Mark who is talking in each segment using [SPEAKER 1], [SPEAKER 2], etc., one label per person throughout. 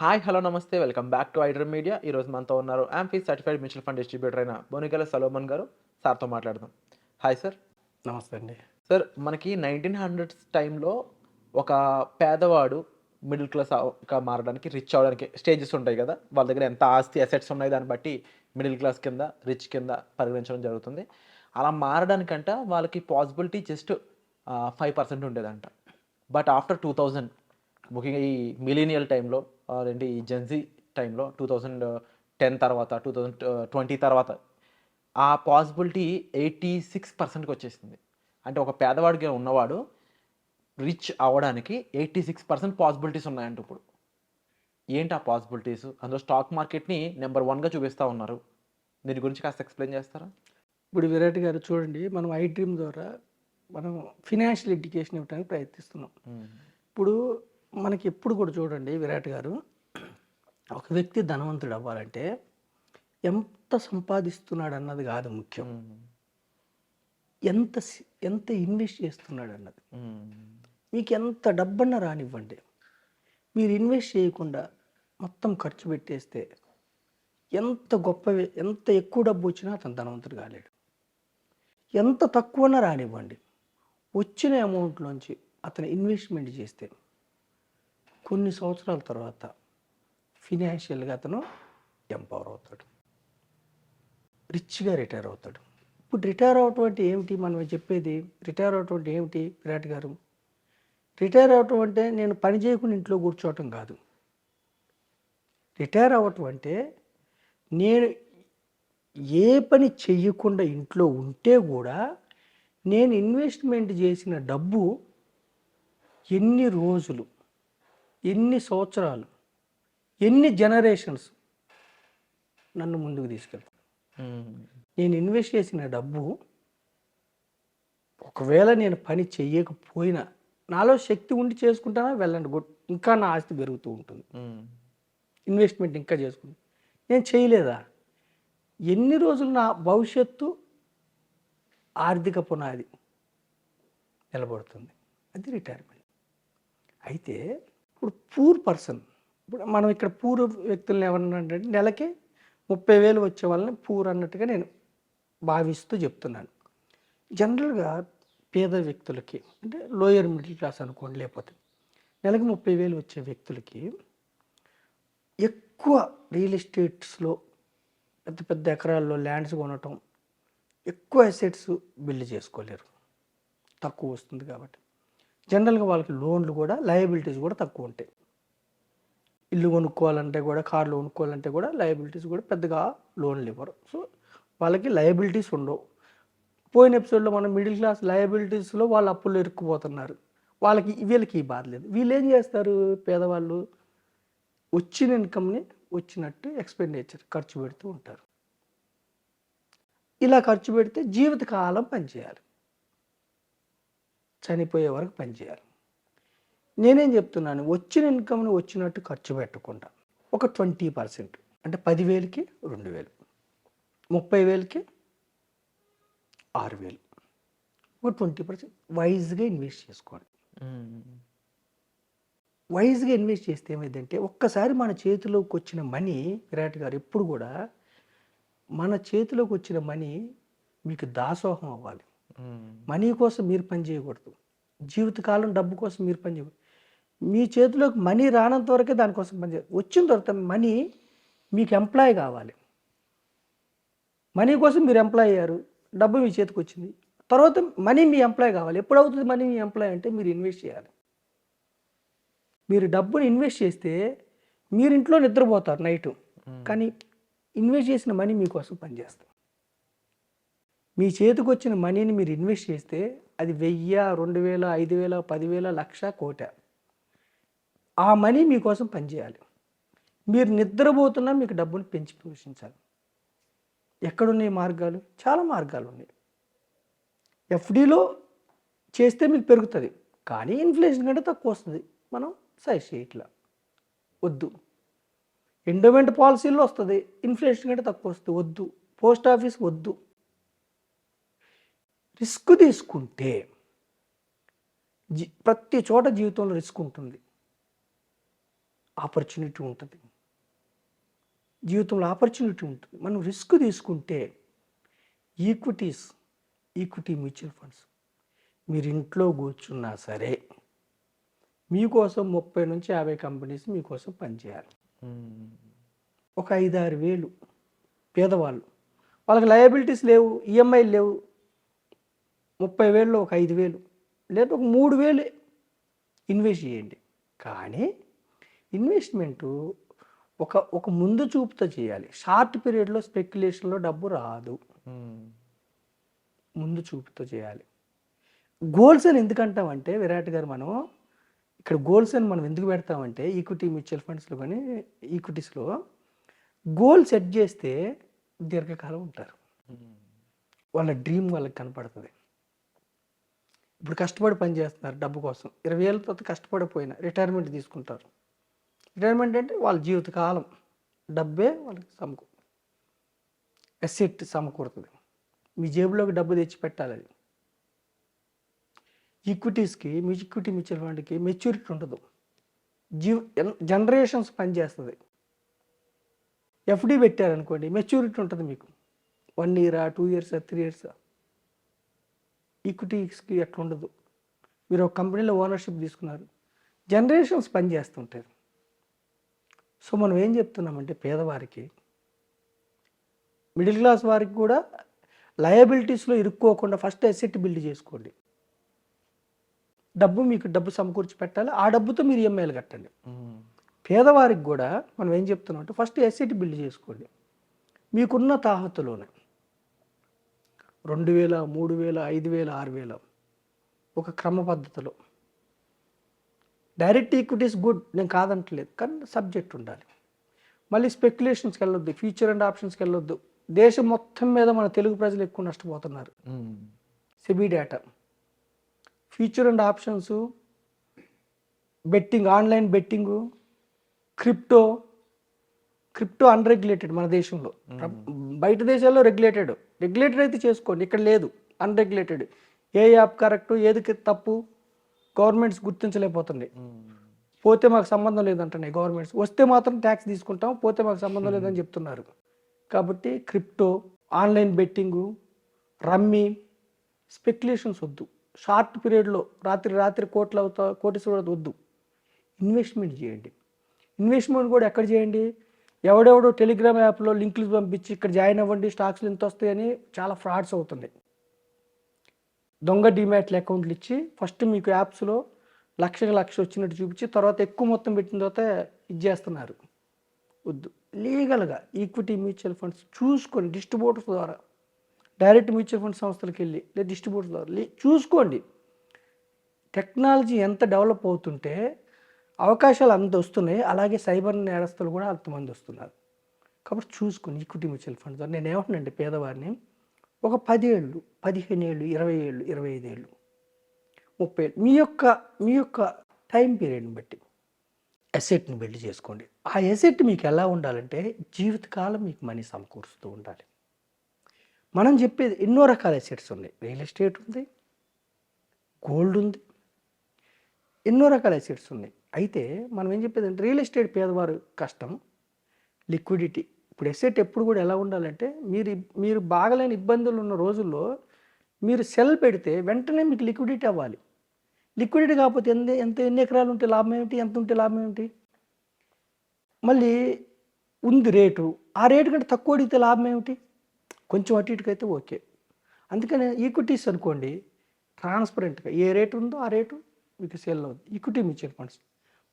[SPEAKER 1] Hi! Hello! నమస్తే. Welcome back to iDream media. ఈరోజు మనతో ఉన్నారు amphi certified mutual fund distributor అయిన బొనిగెల సొలొమన్ గారు. సార్‌తో మాట్లాడదాం. Hi sir.
[SPEAKER 2] నమస్తే అండి.
[SPEAKER 1] సార్ మనకి 1900s టైంలో ఒక పేదవాడు మిడిల్ క్లాస్ మారడానికి, రిచ్ అవ్వడానికి స్టేజెస్ ఉంటాయి గదా! వాళ్ళ దగ్గర ఎంత ఆస్తి, అసెట్స్ ఉన్నాయి దాన్ని బట్టి మిడిల్ క్లాస్ కింద, రిచ్ కింద పరిగణించడం జరుగుతుంది. అలా మారడానికంట వాళ్ళకి పాసిబిలిటీ జస్ట్ 5% ఉండేదంట. బట్ ఆఫ్టర్ 2000 ముఖ్యంగా ఈ మిలీనియల్ టైంలో ఏంటి ఈ జెన్‌జీ టైంలో 2010 తర్వాత 2020 తర్వాత ఆ పాసిబిలిటీ 86%కి వచ్చేసింది. అంటే ఒక పేదవాడిగా ఉన్నవాడు రిచ్ అవ్వడానికి 86% పాసిబిలిటీస్ ఉన్నాయంట ఇప్పుడు. ఏంటి ఆ పాసిబిలిటీస్? అందులో స్టాక్ మార్కెట్‌ని నంబర్ 1గా చూపిస్తా ఉన్నారు. దీని గురించి కాస్త ఎక్స్‌ప్లెయిన్ చేస్తారా?
[SPEAKER 2] ఇప్పుడు విరాట్ గారు చూడండి, మనం ఐ డ్రీమ్ ద్వారా మనం ఫినాన్షియల్ ఎడ్యుకేషన్ ఇవ్వడానికి ప్రయత్నిస్తున్నాం. ఇప్పుడు మనకి ఎప్పుడు కూడా చూడండి విరాట్ గారు, ఒక వ్యక్తి ధనవంతుడు అవ్వాలంటే ఎంత సంపాదిస్తున్నాడు అన్నది కాదు ముఖ్యం, ఎంత ఇన్వెస్ట్ చేస్తున్నాడు అన్నది. మీకు ఎంత డబ్బన్నా రానివ్వండి, మీరు ఇన్వెస్ట్ చేయకుండా మొత్తం ఖర్చు పెట్టేస్తే ఎంత ఎక్కువ డబ్బు వచ్చినా అతను ధనవంతుడు కాలేడు. ఎంత తక్కువన్నా రానివ్వండి, వచ్చిన అమౌంట్లోంచి అతను ఇన్వెస్ట్మెంట్ చేస్తే కొన్ని సంవత్సరాల తర్వాత ఫినాన్షియల్గా అతను ఎంపవర్ అవుతాడు, రిచ్గా రిటైర్ అవుతాడు. ఇప్పుడు రిటైర్ అవటం అంటే ఏమిటి? మనం చెప్పేది రిటైర్ అవటం అంటే ఏమిటి విరాట్ గారు? రిటైర్ అవటం అంటే నేను పని చేయకుండా ఇంట్లో కూర్చోవటం కాదు. రిటైర్ అవ్వటం అంటే నేను ఏ పని చెయ్యకుండా ఇంట్లో ఉంటే కూడా నేను ఇన్వెస్ట్మెంట్ చేసిన డబ్బు ఎన్ని రోజులు, ఎన్ని సంవత్సరాలు, ఎన్ని జనరేషన్స్ నన్ను ముందుకు తీసుకెళ్తాను. నేను ఇన్వెస్ట్ చేసిన డబ్బు ఒకవేళ నేను పని చెయ్యకపోయినా, నాలో శక్తి ఉండి చేసుకుంటానా వెళ్ళండి, ఇంకా నా ఆస్తి పెరుగుతూ ఉంటుంది. ఇన్వెస్ట్మెంట్ ఇంకా చేసుకుంటాను. నేను చేయలేదా, ఎన్ని రోజులు నా భవిష్యత్తు ఆర్థిక పునాది నిలబడుతుంది. అది రిటైర్మెంట్. అయితే ఇప్పుడు పూర్ పర్సన్, ఇప్పుడు మనం ఇక్కడ పూర్ వ్యక్తులను ఎవరన్నా నెలకి 30,000 వచ్చే వాళ్ళని పూర్ అన్నట్టుగా నేను భావిస్తూ చెప్తున్నాను. జనరల్గా పేద వ్యక్తులకి, అంటే లోయర్ మిడిల్ క్లాస్ అనుకోండి, లేకపోతే నెలకి 30,000 వచ్చే వ్యక్తులకి ఎక్కువ రియల్ ఎస్టేట్స్లో పెద్ద పెద్ద ఎకరాల్లో ల్యాండ్స్ కొనటం, ఎక్కువ అసెట్స్ బిల్డ్ చేసుకోలేరు, తక్కువ వస్తుంది కాబట్టి. జనరల్గా వాళ్ళకి లోన్లు కూడా, లయబిలిటీస్ కూడా తక్కువ ఉంటాయి. ఇల్లు కొనుక్కోవాలంటే కూడా, కార్లు కొనుక్కోవాలంటే కూడా లయబిలిటీస్ కూడా పెద్దగా లోన్లు ఇవ్వరు. సో వాళ్ళకి లయబిలిటీస్ ఉండవు. పోయిన ఎపిసోడ్లో మనం మిడిల్ క్లాస్ లయబిలిటీస్లో వాళ్ళు అప్పుల్లో ఇరుక్కుపోతున్నారు. వీళ్ళకి ఈ బాధ లేదు. వీళ్ళు ఏం చేస్తారు? పేదవాళ్ళు వచ్చిన ఇన్కమ్ని వచ్చినట్టు ఎక్స్పెండిచర్ ఖర్చు పెడుతూ ఉంటారు. ఇలా ఖర్చు పెడితే జీవితకాలం పనిచేయాలి, చనిపోయే వరకు పనిచేయాలి. నేనేం చెప్తున్నాను, వచ్చిన ఇన్కమ్ని వచ్చినట్టు ఖర్చు పెట్టకుండా ఒక 20%, అంటే 10,000కి 2,000, 30,000కి 6,000, ఒక 20% వైజ్గా ఇన్వెస్ట్ చేసుకోండి. వైజ్గా ఇన్వెస్ట్ చేస్తే ఏమైందంటే, ఒక్కసారి మన చేతిలోకి వచ్చిన మనీ, విరాట్ గారు ఎప్పుడు కూడా మన చేతిలోకి వచ్చిన మనీ మీకు దాసోహం అవ్వాలి. మనీ కోసం మీరు పని చేయకూడదు, జీవితకాలం డబ్బు కోసం మీరు పని చేయకూడదు. మీ చేతిలోకి మనీ రానంత వరకే దానికోసం పనిచేయాలి. వచ్చిన తర్వాత మనీ మీకు ఎంప్లాయ్ కావాలి. మనీ కోసం మీరు ఎంప్లాయ్ అయ్యారు, డబ్బు మీ చేతికి వచ్చింది, తర్వాత మనీ మీ ఎంప్లాయ్ కావాలి. ఎప్పుడు అవుతుంది మనీ మీ ఎంప్లాయ్ అంటే? మీరు ఇన్వెస్ట్ చేయాలి. మీరు డబ్బుని ఇన్వెస్ట్ చేస్తే మీరు ఇంట్లో నిద్రపోతారు నైటు, కానీ ఇన్వెస్ట్ చేసిన మనీ మీకోసం పనిచేస్తుంది. మీ చేతికి వచ్చిన మనీని మీరు ఇన్వెస్ట్ చేస్తే అది 1000, 2,000, 5,000, 10,000, 1,00,000, కోట, ఆ మనీ మీకోసం పనిచేయాలి. మీరు నిద్రపోతున్నా మీకు డబ్బుని పెంచి పోషించాలి. ఎక్కడున్నాయి మార్గాలు? చాలా మార్గాలు ఉన్నాయి. ఎఫ్డీలో చేస్తే మీకు పెరుగుతుంది, కానీ ఇన్ఫ్లేషన్ కంటే తక్కువ వస్తుంది. మనం సజెస్ట్ చేయట్లా, వద్దు. ఎండోమెంట్ పాలసీలో వస్తుంది, ఇన్ఫ్లేషన్ కంటే తక్కువ వస్తుంది, వద్దు. పోస్ట్ ఆఫీస్ వద్దు. రిస్క్ తీసుకుంటే ప్రతి చోట జీవితంలో రిస్క్ ఉంటుంది. ఆపర్చునిటీ ఉంటుంది, జీవితంలో ఆపర్చునిటీ ఉంటుంది. మనం రిస్క్ తీసుకుంటే ఈక్విటీ మ్యూచువల్ ఫండ్స్ మీరు ఇంట్లో కూర్చున్నా సరే మీకోసం 30 నుంచి 50 కంపెనీస్ మీకోసం పనిచేయాలి. ఒక 5-6 వేలు పేదవాళ్ళు, వాళ్ళకి లయబిలిటీస్ లేవు, ఈఎంఐలు లేవు, 30,000లో ఒక 5,000 లేదా ఒక 3,000 ఇన్వెస్ట్ చేయండి. కానీ ఇన్వెస్ట్మెంటు ఒక ముందు చూపుతో చేయాలి. షార్ట్ పీరియడ్లో స్పెక్యులేషన్లో డబ్బు రాదు, ముందు చూపుతో చేయాలి. గోల్స్ అని ఎందుకంటామంటే విరాట్ గారు, మనం ఇక్కడ గోల్స్ అని మనం ఎందుకు పెడతామంటే ఈక్విటీ మ్యూచువల్ ఫండ్స్లో కానీ ఈక్విటీస్లో గోల్ సెట్ చేస్తే దీర్ఘకాలం ఉంటారు, వాళ్ళ డ్రీమ్ వాళ్ళకి కనపడుతుంది. ఇప్పుడు కష్టపడి పని చేస్తున్నారు డబ్బు కోసం, 20 ఏళ్ళ తర్వాత కష్టపడిపోయినా రిటైర్మెంట్ తీసుకుంటారు. రిటైర్మెంట్ అంటే వాళ్ళ జీవితకాలం డబ్బే వాళ్ళకి అసెట్ సమకూరుతుంది. మీ జేబులోకి డబ్బు తెచ్చి పెట్టాలి. అది ఈక్విటీ మ్యూచువల్ ఫండ్కి మెచ్యూరిటీ ఉండదు, జనరేషన్స్ పనిచేస్తుంది. ఎఫ్డి పెట్టారనుకోండి మెచ్యూరిటీ ఉంటుంది మీకు, 1 year 2 years 3 years. ఈక్విటీస్కి అట్లా ఉండదు. మీరు ఒక కంపెనీలో ఓనర్షిప్ తీసుకున్నారు, జనరేషన్స్ పనిచేస్తుంటారు. సో మనం ఏం చెప్తున్నామంటే పేదవారికి, మిడిల్ క్లాస్ వారికి కూడా లయబిలిటీస్లో ఇరుక్కోకుండా ఫస్ట్ అసెట్ బిల్డ్ చేసుకోండి. డబ్బు సమకూర్చి పెట్టాలి, ఆ డబ్బుతో మీరు ఈఎంఐలు కట్టండి. పేదవారికి కూడా మనం ఏం చెప్తున్నాం అంటే ఫస్ట్ అసెట్ బిల్డ్ చేసుకోండి. మీకున్న తాహతులోనే 2,000, 3,000, 5,000, 6,000 ఒక క్రమ పద్ధతిలో. డైరెక్ట్ ఈక్విటీస్ గుడ్, నేను కాదంటలేదు, కానీ సబ్జెక్ట్ ఉండాలి. మళ్ళీ స్పెక్యులేషన్స్కి వెళ్ళొద్దు, ఫ్యూచర్ అండ్ ఆప్షన్స్కి వెళ్ళొద్దు. దేశం మొత్తం మీద మన తెలుగు ప్రజలు ఎక్కువ నష్టపోతున్నారు. SEBI data, future and options, betting, online betting, crypto unregulated మన దేశంలో. బయట దేశాల్లో రెగ్యులేటెడ్ అయితే చేసుకోండి, ఇక్కడ లేదు, అన్రెగ్యులేటెడ్. ఏ యాప్ కరెక్ట్, ఏది తప్పు గవర్నమెంట్స్ గుర్తించలేకపోతుంది. పోతే మాకు సంబంధం లేదంటున్నాయి గవర్నమెంట్స్, వస్తే మాత్రం ట్యాక్స్ తీసుకుంటాం, పోతే మాకు సంబంధం లేదని చెప్తున్నారు. కాబట్టి crypto, online betting, rummy, speculations వద్దు. షార్ట్ పీరియడ్లో రాత్రి కోటీశ్వరుడు వద్దు. ఇన్వెస్ట్మెంట్ చేయండి. ఇన్వెస్ట్మెంట్ కూడా ఎక్కడ చేయండి? ఎవడెవడో టెలిగ్రామ్ యాప్లో లింకులు పంపించి ఇక్కడ జాయిన్ అవ్వండి, స్టాక్స్లు ఎంత వస్తాయని చాలా ఫ్రాడ్స్ అవుతున్నాయి. దొంగ డిమాట్లు అకౌంట్లు ఇచ్చి ఫస్ట్ మీకు యాప్స్లో లక్ష వచ్చినట్టు చూపించి తర్వాత ఎక్కువ మొత్తం పెట్టిన తర్వాత ఇది చేస్తున్నారు. వద్దు. లీగల్గా ఈక్విటీ మ్యూచువల్ ఫండ్స్ చూసుకొని డిస్ట్రిబ్యూటర్స్ ద్వారా, డైరెక్ట్ మ్యూచువల్ ఫండ్ సంస్థలకు వెళ్ళి లేదా డిస్ట్రిబ్యూటర్స్ ద్వారా చూసుకోండి. టెక్నాలజీ ఎంత డెవలప్ అవుతుంటే అవకాశాలు అంత వస్తున్నాయి, అలాగే సైబర్ నేరస్తులు కూడా అంతమంది వస్తున్నారు. కాబట్టి చూసుకొని ఈక్విటీ మ్యూచువల్ ఫండ్స్ ద్వారా నేను ఏమంటున్నానంటే పేదవారిని ఒక 10 ఏళ్ళు, 15 ఏళ్ళు, 20 ఏళ్ళు, 25 ఏళ్ళు, 30 ఏళ్ళు మీ యొక్క టైం పీరియడ్ని బట్టి అసెట్ని బిల్డ్ చేసుకోండి. ఆ అసెట్ మీకు ఎలా ఉండాలంటే జీవితకాలం మీకు మనీ సమకూరుస్తూ ఉండాలి. మనం చెప్పేది ఎన్నో రకాల అసెట్స్ ఉన్నాయి. రియల్ ఎస్టేట్ ఉంది, గోల్డ్ ఉంది, ఎన్నో రకాల అసెట్స్ ఉన్నాయి. అయితే మనం ఏం చెప్పేది అంటే రియల్ ఎస్టేట్ పేదవారు కష్టం, లిక్విడిటీ. ఇప్పుడు అసెట్ ఎప్పుడు కూడా ఎలా ఉండాలంటే మీరు బాగలేని ఇబ్బందులు ఉన్న రోజుల్లో మీరు సెల్ పెడితే వెంటనే మీకు లిక్విడిటీ అవ్వాలి. లిక్విడిటీ కాకపోతే ఎన్ని ఎకరాలు ఉంటే లాభం ఏమిటి, ఎంత ఉంటే లాభం ఏమిటి? మళ్ళీ ఉంది రేటు, ఆ రేటు కంటే తక్కువ అడిగితే లాభం ఏమిటి? కొంచెం అటు ఇటుకైతే ఓకే. అందుకని ఈక్విటీస్ అనుకోండి, ట్రాన్స్పరెంట్గా ఏ రేటు ఉందో ఆ రేటు మీకు సేల్ అవుతుంది. ఈక్విటీ మ్యూచువల్ ఫండ్స్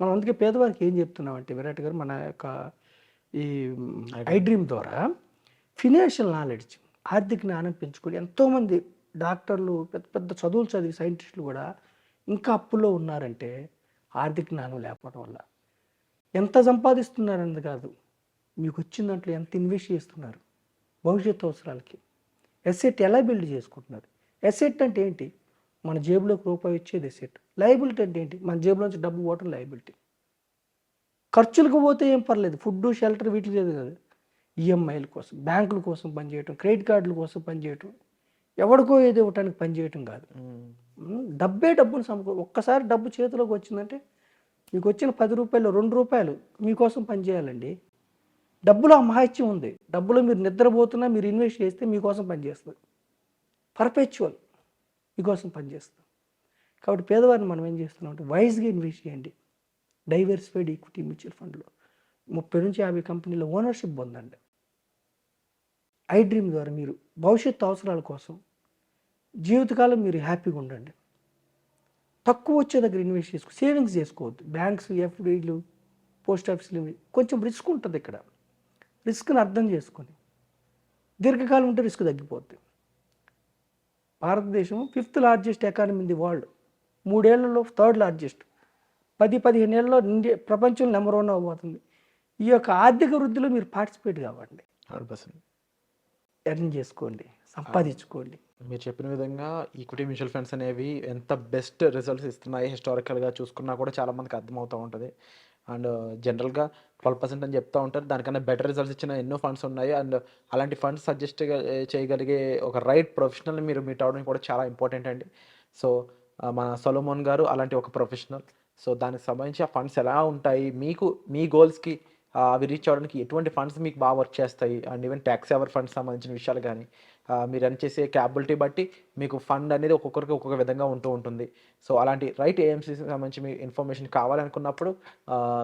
[SPEAKER 2] మనం అందుకే పేదవారికి ఏం చెప్తున్నామంటే విరాట్ గారు, మన యొక్క ఈ ఐడ్రీమ్ ద్వారా ఫినాన్షియల్ నాలెడ్జ్, ఆర్థిక జ్ఞానం పెంచుకొని ఎంతోమంది డాక్టర్లు, పెద్ద పెద్ద చదువులు చదివి సైంటిస్టులు కూడా ఇంకా అప్పుల్లో ఉన్నారంటే ఆర్థిక జ్ఞానం లేకపోవడం వల్ల. ఎంత సంపాదిస్తున్నారన్నది కాదు, మీకు వచ్చిన దాంట్లో ఎంత ఇన్వెస్ట్ చేస్తున్నారు భవిష్యత్తు అవసరాలకి. అసెట్ ఎలా బిల్డ్ చేసుకుంటున్నారు? అసెట్ అంటే ఏంటి? మన జేబులోకి రూపాయి వచ్చేది అసెట్. లయబిలిటీ అంటే ఏంటి? మన జేబులోంచి డబ్బు పోవటం లయబిలిటీ. ఖర్చులకు పోతే ఏం పర్లేదు, ఫుడ్, షెల్టర్ వీటికి లేదు కదా. ఈఎంఐల కోసం, బ్యాంకుల కోసం పనిచేయటం, క్రెడిట్ కార్డుల కోసం పనిచేయటం, ఎవరికో ఏదో ఇవ్వటానికి పనిచేయటం కాదు. డబ్బును ఒక్కసారి డబ్బు చేతిలోకి వచ్చిందంటే మీకు వచ్చిన 10 రూపాయలు 2 రూపాయలు మీకోసం పనిచేయాలండి. డబ్బులో ఆ మహాత్యం ఉంది. డబ్బులో మీరు నిద్రపోతున్నా మీరు ఇన్వెస్ట్ చేస్తే మీకోసం పనిచేస్తుంది. పర్పెచువల్ మీకోసం పనిచేస్తుంది. కాబట్టి పేదవారిని మనం ఏం చేస్తున్నాం అంటే వైజ్గా ఇన్వెస్ట్ చేయండి. డైవర్సిఫైడ్ ఈక్విటీ మ్యూచువల్ ఫండ్లో 30-50 కంపెనీల ఓనర్షిప్ పొందండి. ఐ డ్రీమ్ ద్వారా మీరు భవిష్యత్తు అవసరాల కోసం జీవితకాలం మీరు హ్యాపీగా ఉండండి. తక్కువ వచ్చే దగ్గర ఇన్వెస్ట్ చేసుకో, సేవింగ్స్ చేసుకోవద్దు. బ్యాంక్స్, ఎఫ్డీలు, పోస్ట్ ఆఫీసులు కొంచెం రిస్క్ ఉంటుంది. ఇక్కడ రిస్క్ని అర్థం చేసుకొని దీర్ఘకాలం ఉంటే రిస్క్ తగ్గిపోద్ది. భారతదేశం 5th largest economy in the world, 3 ఏళ్లలో 3rd లార్జెస్ట్, 10-15 ఏళ్ళలో ఇండియా ప్రపంచంలో నెంబర్ 1 అవ్వబోతుంది. ఈ యొక్క ఆర్థిక వృద్ధిలో మీరు పార్టిసిపేట్ కావండి.
[SPEAKER 1] 100%.
[SPEAKER 2] ఎర్న్ చేసుకోండి, సంపాదించుకోండి.
[SPEAKER 1] మీరు చెప్పిన విధంగా ఈక్విటీ మ్యూచువల్ ఫండ్స్ అనేవి ఎంత బెస్ట్ రిజల్ట్స్ ఇస్తున్నాయి హిస్టారికల్గా చూసుకున్నా కూడా చాలామందికి అర్థమవుతూ ఉంటుంది. అండ్ జనరల్గా 12% అని చెప్తూ ఉంటారు. దానికన్నా బెటర్ రిజల్ట్స్ ఇచ్చిన ఎన్నో ఫండ్స్ ఉన్నాయి. అండ్ అలాంటి ఫండ్స్ సజెస్ట్ చేయగలిగే ఒక రైట్ ప్రొఫెషనల్ని మీరు మీట్ అవ్వడం కూడా చాలా ఇంపార్టెంట్ అండి. సో మన సొలొమోన్ గారు అలాంటి ఒక ప్రొఫెషనల్. సో దానికి సంబంధించి ఆ ఫండ్స్ ఎలా ఉంటాయి, మీకు మీ గోల్స్కి అవి రీచ్ అవ్వడానికి ఎటువంటి ఫండ్స్ మీకు బాగా వర్క్ చేస్తాయి, and even tax saver funds సంబంధించిన విషయాలు కానీ మీరు రన్ చేసే క్యాపబిలిటీ బట్టి మీకు ఫండ్ అనేది ఒక్కొక్కరికి ఒక్కొక్క విధంగా ఉంటుంది. సో అలాంటి రైట్ ఏఎంసీ సంబంధించి మీ ఇన్ఫర్మేషన్ కావాలనుకున్నప్పుడు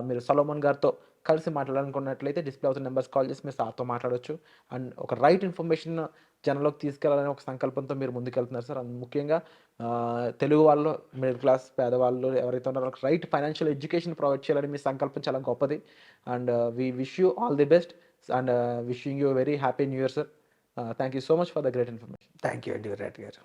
[SPEAKER 1] మీరు సొలొమోన్ గారితో కలిసి మాట్లాడాలనుకున్నట్లయితే డిస్ప్లే అవుతున్న నెంబర్స్ కాల్ చేసి మీరు సార్తో మాట్లాడవచ్చు. అండ్ ఒక రైట్ ఇన్ఫర్మేషన్ జనంలోకి తీసుకెళ్లాలనే ఒక సంకల్పంతో మీరు ముందుకెళ్తున్నారు సార్. అండ్ ముఖ్యంగా తెలుగు వాళ్ళు, మిడిల్ క్లాస్ పేదవాళ్ళు ఎవరైతే ఉన్నారో రైట్ ఫైనాన్షియల్ ఎడ్యుకేషన్ ప్రొవైడ్ చేయాలని మీ సంకల్పం చాలా గొప్పది. And we wish you all the best and wishing you very happy new year sir. Thank you so much for the great information.
[SPEAKER 2] Thank you అండి విరాట్ గారు.